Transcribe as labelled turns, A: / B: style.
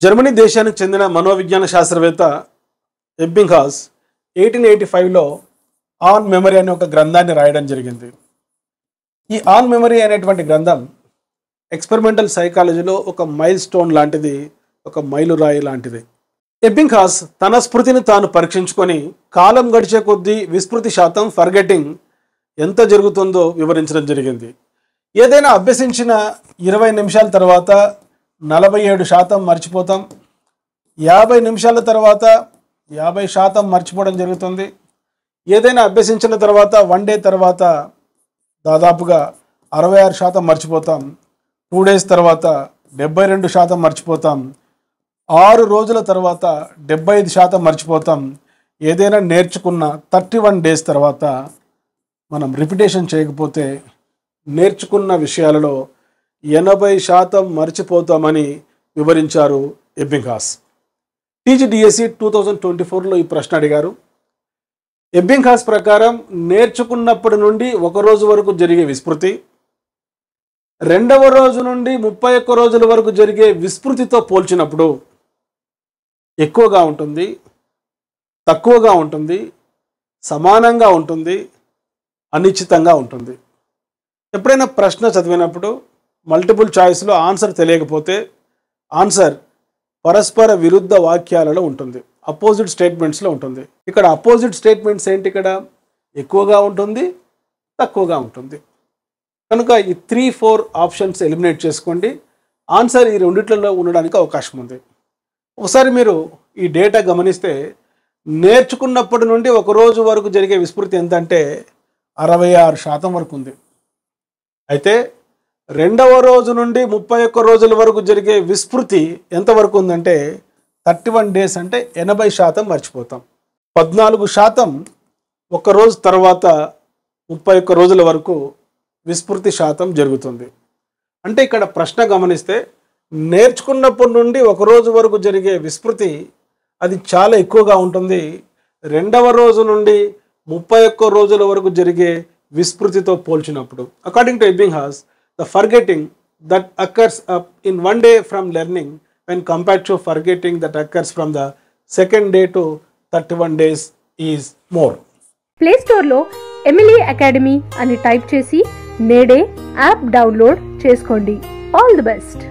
A: Germany దేశానికి చెందిన మనోవిజ్ఞాన శాస్త్రవేత్త ఎబ్బింగ్హాస్ 1885లో ఆన్ మెమరీ అనే ఒక గ్రంథాన్ని రాయడం జరిగింది. ఈ ఆన్ మెమరీ అనేటువంటి గ్రంథం ఎక్స్పెరిమెంటల్ సైకాలజీలో ఒక మైల్ స్టోన్ లాంటిది, ఒక మైలురాయి లాంటిది. ఎబ్బింగ్హాస్ తన స్మృతిని తాను పరీక్షించుకొని కాలం గడిచే కొద్దీ విస్మృతి శాతం ఫర్గెటింగ్ ఎంత జరుగుతుందో వివరించడం జరిగింది. ఏదైనా అభ్యసించిన 20 నిమిషాల తర్వాత 47% మర్చిపోతాం, 50 నిమిషాల తర్వాత 50% మర్చిపోవడం జరుగుతుంది. ఏదైనా అభ్యసించిన తర్వాత 1 డే తర్వాత దాదాపుగా 66% మర్చిపోతాం, 2 డేస్ తర్వాత 72% మర్చిపోతాం, 6 రోజుల తర్వాత 75% మర్చిపోతాం. ఏదైనా నేర్చుకున్న 31 డేస్ తర్వాత మనం రిపిటేషన్ చేయకపోతే నేర్చుకున్న విషయాలలో 80% మర్చిపోతామని వివరించారు ఎబ్బింగ్హాస్. టీజీడీఎస్సీ 2024లో ఈ ప్రశ్న అడిగారు. ఎబ్బింగ్హాస్ ప్రకారం నేర్చుకున్నప్పటి నుండి 1 రోజు వరకు జరిగే విస్మృతి, 2వ రోజు నుండి 31 రోజుల వరకు జరిగే విస్మృతితో పోల్చినప్పుడు ఎక్కువగా ఉంటుంది, తక్కువగా ఉంటుంది, సమానంగా ఉంటుంది, అనిశ్చితంగా ఉంటుంది. ఎప్పుడైనా ప్రశ్న చదివినప్పుడు మల్టిపుల్ చాయిస్లో ఆన్సర్ తెలియకపోతే ఆన్సర్ పరస్పర విరుద్ధ వాక్యాలలో ఉంటుంది, అపోజిట్ స్టేట్మెంట్స్లో ఉంటుంది. ఇక్కడ అపోజిట్ స్టేట్మెంట్స్ ఏంటి? ఇక్కడ ఎక్కువగా ఉంటుంది, తక్కువగా ఉంటుంది. కనుక ఈ 3-4 ఆప్షన్స్ ఎలిమినేట్ చేసుకోండి. ఆన్సర్ ఈ రెండిట్లలో ఉండడానికి అవకాశం ఉంది. ఒకసారి మీరు ఈ డేటా గమనిస్తే నేర్చుకున్నప్పటి నుండి 1 రోజు వరకు జరిగే విస్మృతి ఎంత అంటే 66% వరకు ఉంది. అయితే 2వ రోజు నుండి 31 రోజుల వరకు జరిగే విస్మృతి ఎంతవరకు ఉందంటే 31 డేస్ అంటే 80% మర్చిపోతాం. 14% 1 రోజు తర్వాత 31 రోజుల వరకు విస్మృతి శాతం జరుగుతుంది. అంటే ఇక్కడ ప్రశ్న గమనిస్తే నేర్చుకున్నప్పటి నుండి 1 రోజు వరకు జరిగే విస్మృతి అది చాలా ఎక్కువగా ఉంటుంది. 2వ రోజు నుండి 31 రోజుల వరకు జరిగే విస్మృతితో పోల్చినప్పుడు. According to Ebbinghaus, the forgetting that occurs in 1 day from learning when compared to forgetting that occurs from the 2nd day to 31 days is more.
B: Play స్టోర్లో ఎమిలీ అకాడమీ అని టైప్ చేసి నేడే యాప్ డౌన్లోడ్ చేసుకోండి. All the best.